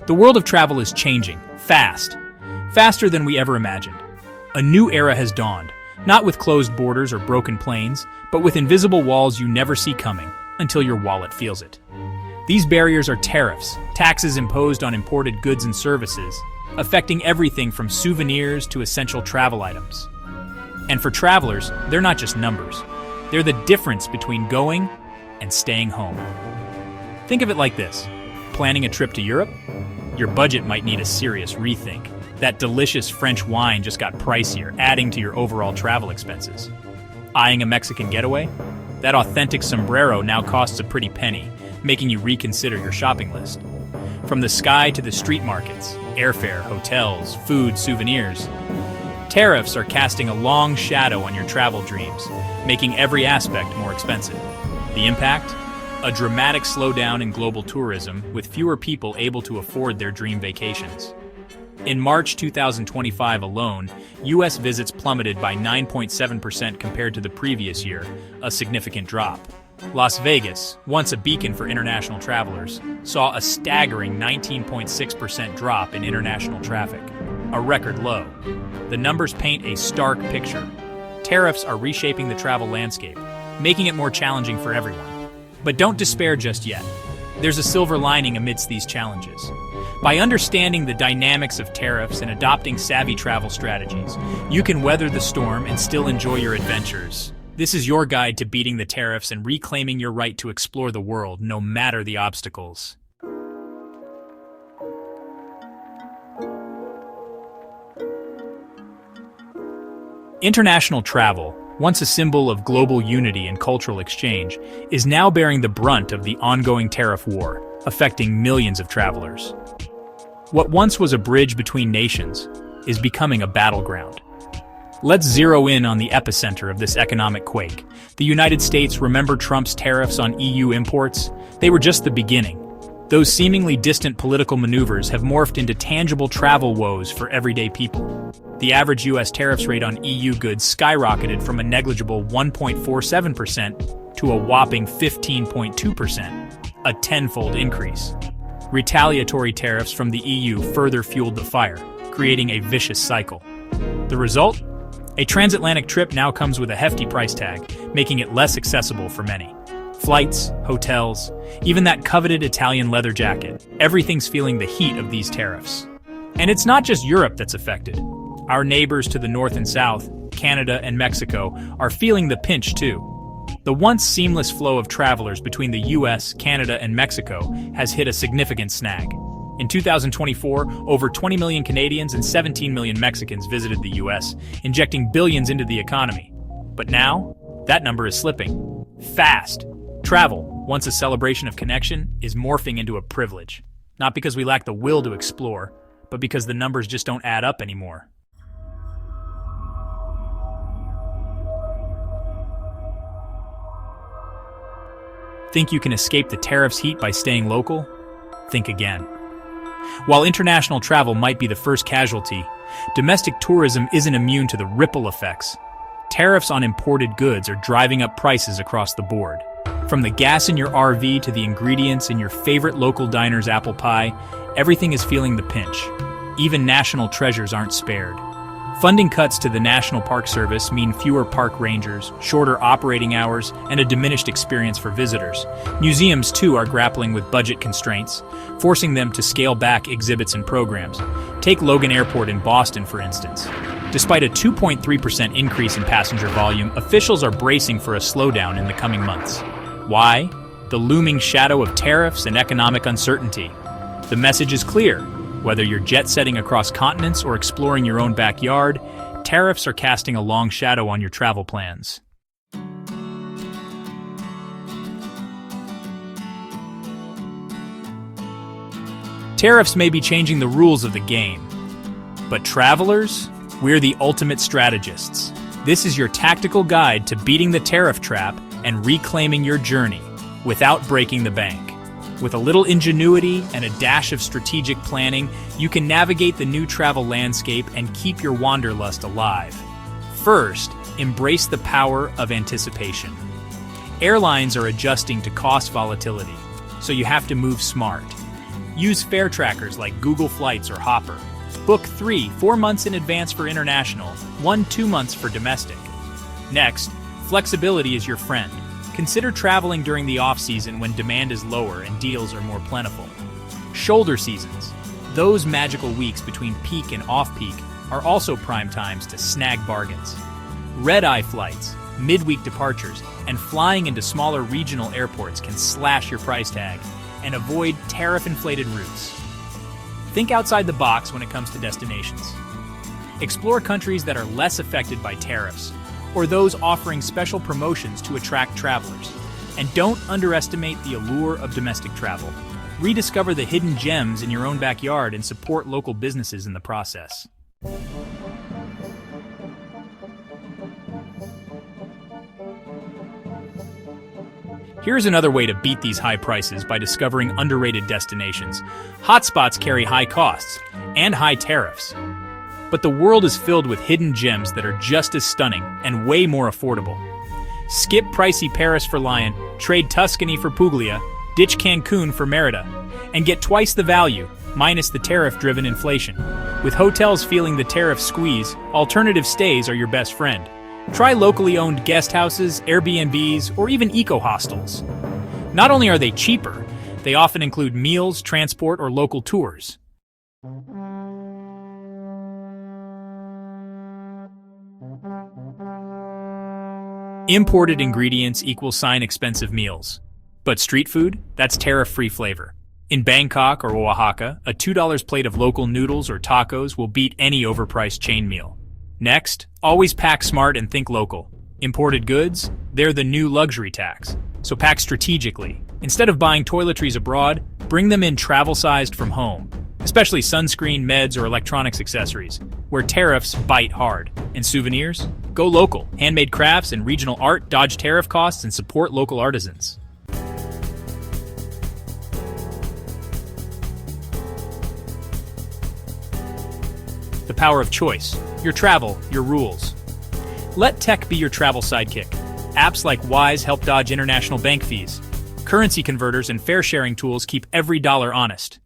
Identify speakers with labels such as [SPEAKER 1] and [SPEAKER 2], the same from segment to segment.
[SPEAKER 1] The world of travel is changing, fast. Faster than we ever imagined. A new era has dawned, not with closed borders or broken planes, but with invisible walls you never see coming, until your wallet feels it. These barriers are tariffs, taxes imposed on imported goods and services, affecting everything from souvenirs to essential travel items. And for travelers, they're not just numbers. They're the difference between going and staying home. Think of it like this. Planning a trip to Europe? Your budget might need a serious rethink. That delicious French wine just got pricier, adding to your overall travel expenses. Eyeing a Mexican getaway? That authentic sombrero now costs a pretty penny, making you reconsider your shopping list. From the sky to the street markets, airfare, hotels, food, souvenirs, tariffs are casting a long shadow on your travel dreams, making every aspect more expensive. The impact? A dramatic slowdown in global tourism, with fewer people able to afford their dream vacations. In March 2025 alone, U.S. visits plummeted by 9.7% compared to the previous year, a significant drop. Las Vegas, once a beacon for international travelers, saw a staggering 19.6% drop in international traffic, a record low. The numbers paint a stark picture. Tariffs are reshaping the travel landscape, making it more challenging for everyone. But don't despair just yet. There's a silver lining amidst these challenges. By understanding the dynamics of tariffs and adopting savvy travel strategies, you can weather the storm and still enjoy your adventures. This is your guide to beating the tariffs and reclaiming your right to explore the world, no matter the obstacles. International travel, once a symbol of global unity and cultural exchange, is now bearing the brunt of the ongoing tariff war, affecting millions of travelers. What once was a bridge between nations is becoming a battleground. Let's zero in on the epicenter of this economic quake. The United States. Remember Trump's tariffs on EU imports? They were just the beginning. Those seemingly distant political maneuvers have morphed into tangible travel woes for everyday people. The average U.S. tariffs rate on EU goods skyrocketed from a negligible 1.47% to a whopping 15.2%, a tenfold increase. Retaliatory tariffs from the EU further fueled the fire, creating a vicious cycle. The result? A transatlantic trip now comes with a hefty price tag, making it less accessible for many. Flights, hotels, even that coveted Italian leather jacket, everything's feeling the heat of these tariffs. And it's not just Europe that's affected. Our neighbors to the north and south, Canada and Mexico, are feeling the pinch too. The once seamless flow of travelers between the US, Canada, and Mexico has hit a significant snag. In 2024, over 20 million Canadians and 17 million Mexicans visited the US, injecting billions into the economy. But now, that number is slipping. Fast. Travel, once a celebration of connection, is morphing into a privilege. Not because we lack the will to explore, but because the numbers just don't add up anymore. Think you can escape the tariffs' heat by staying local? Think again. While international travel might be the first casualty, domestic tourism isn't immune to the ripple effects. Tariffs on imported goods are driving up prices across the board. From the gas in your RV to the ingredients in your favorite local diner's apple pie, everything is feeling the pinch. Even national treasures aren't spared. Funding cuts to the National Park Service mean fewer park rangers, shorter operating hours, and a diminished experience for visitors. Museums, too, are grappling with budget constraints, forcing them to scale back exhibits and programs. Take Logan Airport in Boston, for instance. Despite a 2.3% increase in passenger volume, officials are bracing for a slowdown in the coming months. Why? The looming shadow of tariffs and economic uncertainty. The message is clear. Whether you're jet-setting across continents or exploring your own backyard, tariffs are casting a long shadow on your travel plans. Tariffs may be changing the rules of the game, but travelers, we're the ultimate strategists. This is your tactical guide to beating the tariff trap and reclaiming your journey without breaking the bank. With a little ingenuity and a dash of strategic planning, you can navigate the new travel landscape and keep your wanderlust alive. First, embrace the power of anticipation. Airlines are adjusting to cost volatility, so you have to move smart. Use fare trackers like Google Flights or Hopper. Book 3-4 months in advance for international, 1-2 months for domestic. Next, flexibility is your friend. Consider traveling during the off-season when demand is lower and deals are more plentiful. Shoulder seasons, those magical weeks between peak and off-peak, are also prime times to snag bargains. Red-eye flights, midweek departures, and flying into smaller regional airports can slash your price tag and avoid tariff-inflated routes. Think outside the box when it comes to destinations. Explore countries that are less affected by tariffs, or those offering special promotions to attract travelers. And don't underestimate the allure of domestic travel. Rediscover the hidden gems in your own backyard and support local businesses in the process. Here's another way to beat these high prices by discovering underrated destinations. Hotspots carry high costs and high tariffs. But the world is filled with hidden gems that are just as stunning and way more affordable. Skip pricey Paris for Lyon, trade Tuscany for Puglia, ditch Cancun for Merida, and get twice the value, minus the tariff-driven inflation. With hotels feeling the tariff squeeze, alternative stays are your best friend. Try locally owned guest houses, Airbnbs, or even eco-hostels. Not only are they cheaper, they often include meals, transport, or local tours. Imported ingredients = expensive meals. But street food? That's tariff-free flavor. In Bangkok or Oaxaca, a $2 plate of local noodles or tacos will beat any overpriced chain meal. Next, always pack smart and think local. Imported goods? They're the new luxury tax. So pack strategically. Instead of buying toiletries abroad, bring them in travel-sized from home. Especially sunscreen, meds, or electronics accessories, where tariffs bite hard. And souvenirs? Go local. Handmade crafts and regional art dodge tariff costs and support local artisans. The power of choice. Your travel, your rules. Let tech be your travel sidekick. Apps like Wise help dodge international bank fees. Currency converters and fare sharing tools keep every dollar honest.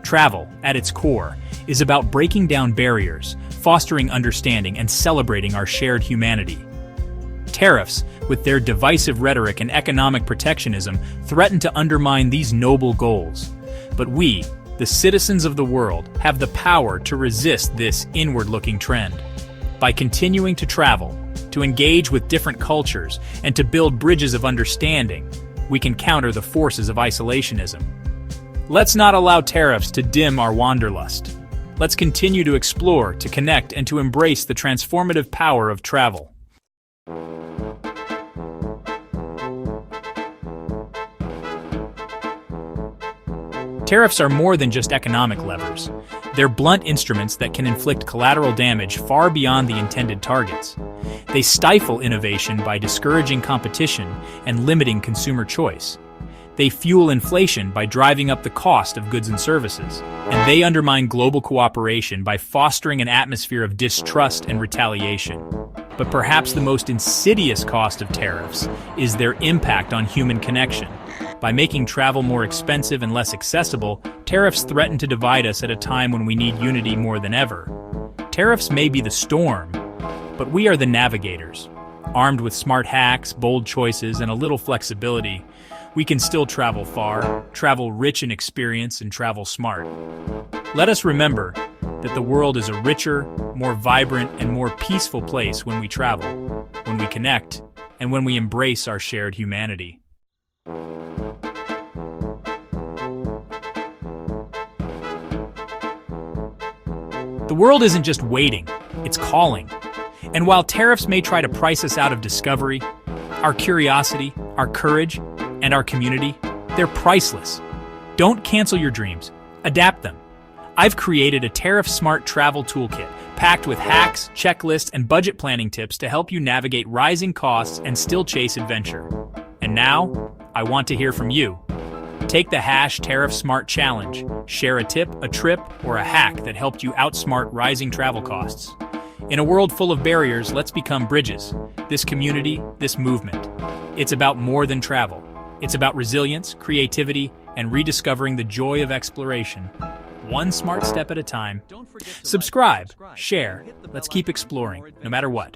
[SPEAKER 1] Travel, at its core, is about breaking down barriers, fostering understanding, and celebrating our shared humanity. Tariffs, with their divisive rhetoric and economic protectionism, threaten to undermine these noble goals. But we, the citizens of the world, have the power to resist this inward-looking trend. By continuing to travel, to engage with different cultures, and to build bridges of understanding, we can counter the forces of isolationism. Let's not allow tariffs to dim our wanderlust. Let's continue to explore, to connect, and to embrace the transformative power of travel. Tariffs are more than just economic levers. They're blunt instruments that can inflict collateral damage far beyond the intended targets. They stifle innovation by discouraging competition and limiting consumer choice. They fuel inflation by driving up the cost of goods and services. And they undermine global cooperation by fostering an atmosphere of distrust and retaliation. But perhaps the most insidious cost of tariffs is their impact on human connection. By making travel more expensive and less accessible, tariffs threaten to divide us at a time when we need unity more than ever. Tariffs may be the storm, but we are the navigators. Armed with smart hacks, bold choices, and a little flexibility, we can still travel far, travel rich in experience, and travel smart. Let us remember that the world is a richer, more vibrant, and more peaceful place when we travel, when we connect, and when we embrace our shared humanity. The world isn't just waiting, it's calling. And while tariffs may try to price us out of discovery, our curiosity, our courage, and our community, they're priceless. Don't cancel your dreams. Adapt them. I've created a tariff-smart travel toolkit packed with hacks, checklists, and budget planning tips to help you navigate rising costs and still chase adventure. And now, I want to hear from you. Take the #TariffSmart challenge. Share a tip, a trip, or a hack that helped you outsmart rising travel costs. In a world full of barriers, let's become bridges. This community, this movement. It's about more than travel. It's about resilience, creativity, and rediscovering the joy of exploration. One smart step at a time. Subscribe, share, let's keep exploring, no matter what.